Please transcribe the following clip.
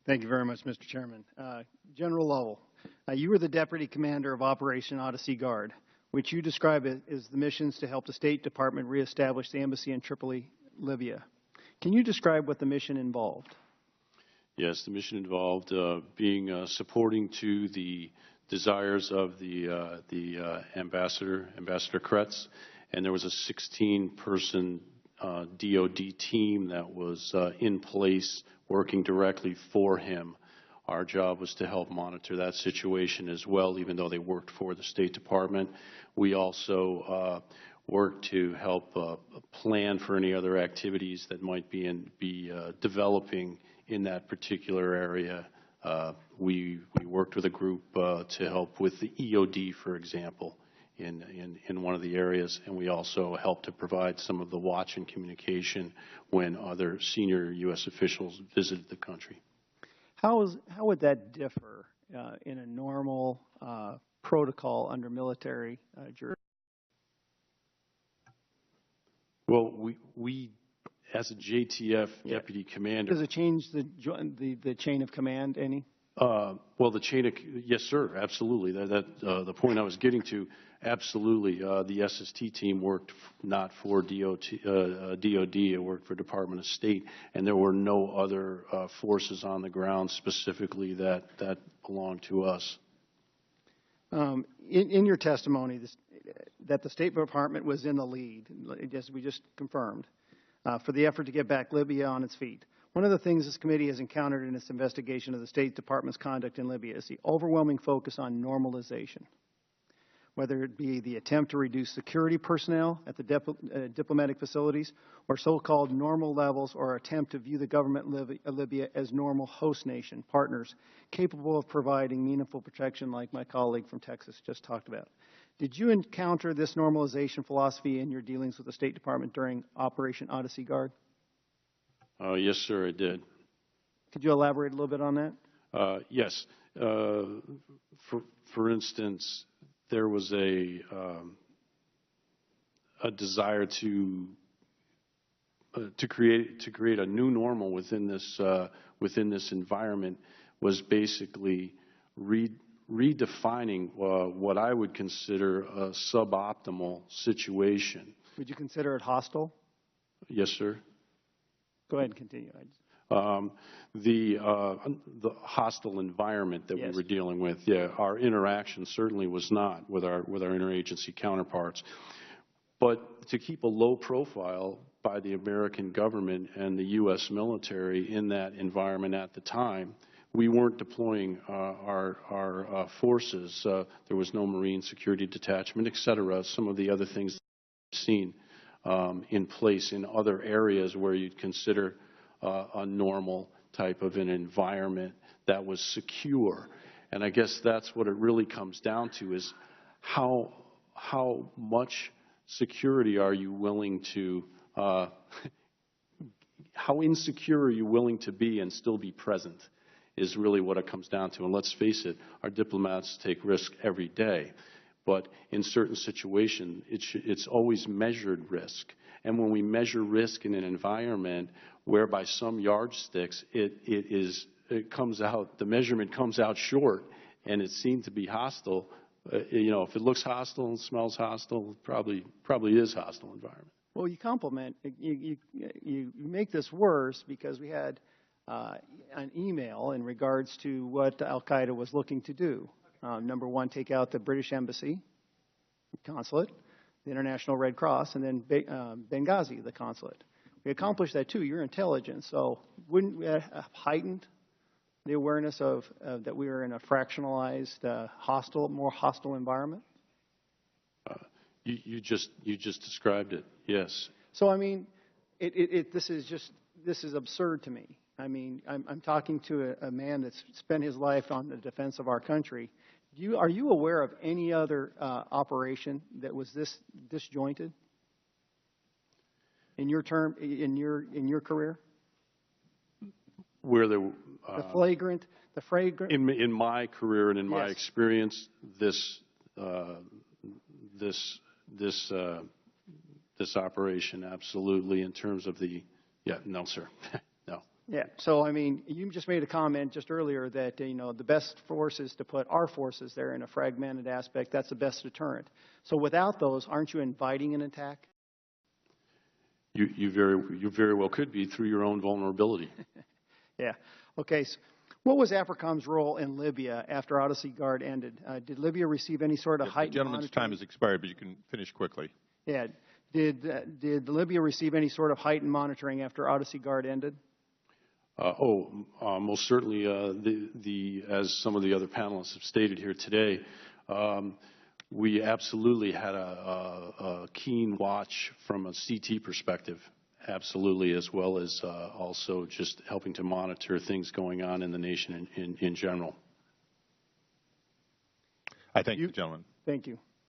Thank you very much, Mr. Chairman. General Lovell, you were the Deputy Commander of Operation Odyssey Guard, which you describe as the missions to help the State Department reestablish the embassy in Tripoli, Libya. Can you describe what the mission involved? Yes, the mission involved being supporting to the desires of the Ambassador Kretz, and there was a 16-person DOD team that was in place working directly for him. Our job was to help monitor that situation as well, even though they worked for the State Department. We also worked to help plan for any other activities that might be developing in that particular area. We worked with a group to help with the EOD, for example, in one of the areas, and we also helped to provide some of the watch and communication when other senior U.S. officials visited the country. How would that differ in a normal protocol under military jurisdiction? Well, we as a JTF deputy commander. Does it change the chain of command any? Well, the chain of, yes, sir, absolutely. The point I was getting to, absolutely. The SST team worked not for DOD, it worked for Department of State, and there were no other forces on the ground specifically that belonged to us. In your testimony, that the State Department was in the lead, we just confirmed, for the effort to get back Libya on its feet. One of the things this committee has encountered in its investigation of the State Department's conduct in Libya is the overwhelming focus on normalization, whether it be the attempt to reduce security personnel at the diplomatic facilities or so-called normal levels, or attempt to view the government of Libya as normal host nation partners capable of providing meaningful protection, like my colleague from Texas just talked about. Did you encounter this normalization philosophy in your dealings with the State Department during Operation Odyssey Guard? Yes, sir, I did. Could you elaborate a little bit on that? Yes. For instance, there was a desire to create a new normal within this environment, was basically redefining what I would consider a suboptimal situation. Would you consider it hostile? Yes, sir. Go ahead and continue. The hostile environment that we were dealing with, yeah, our interaction certainly was not with our interagency counterparts. But to keep a low profile by the American government and the U.S. military in that environment at the time, we weren't deploying our forces. There was no Marine Security Detachment, et cetera, some of the other things we've seen in place in other areas where you'd consider a normal type of an environment that was secure. And I guess that's what it really comes down to, is how much security are you willing to, how insecure are you willing to be and still be present, is really what it comes down to. And let's face it, our diplomats take risk every day. But in certain situations, it's always measured risk. And when we measure risk in an environment where by some yardsticks it comes out, the measurement comes out short, and it seemed to be hostile. If it looks hostile and smells hostile, it probably is hostile environment. Well, you compliment, you make this worse because we had an email in regards to what Al-Qaeda was looking to do. Number one, take out the British Embassy, consulate, the International Red Cross, and then Benghazi, the consulate. We accomplished that too. Your intelligence. So wouldn't we have heightened the awareness of that we were in a fractionalized, more hostile environment? You just described it. Yes. So I mean, this is absurd to me. I mean, I'm talking to a man that's spent his life on the defense of our country. Are you aware of any other operation that was this disjointed in your career? Where there the flagrant. In my career and in my experience, this operation, absolutely. In terms of no, sir, no. Yeah. So, I mean, you just made a comment just earlier that, the best force is to put our forces there in a fragmented aspect. That's the best deterrent. So without those, aren't you inviting an attack? You very well could be through your own vulnerability. Yeah. Okay. So what was AFRICOM's role in Libya after Odyssey Guard ended? Did Libya receive any sort of heightened monitoring? The gentleman's time has expired, but you can finish quickly. Yeah. Did Libya receive any sort of heightened monitoring after Odyssey Guard ended? Most certainly, as some of the other panelists have stated here today, we absolutely had a keen watch from a CT perspective, absolutely, as well as also just helping to monitor things going on in the nation in general. I thank you, gentlemen. Thank you.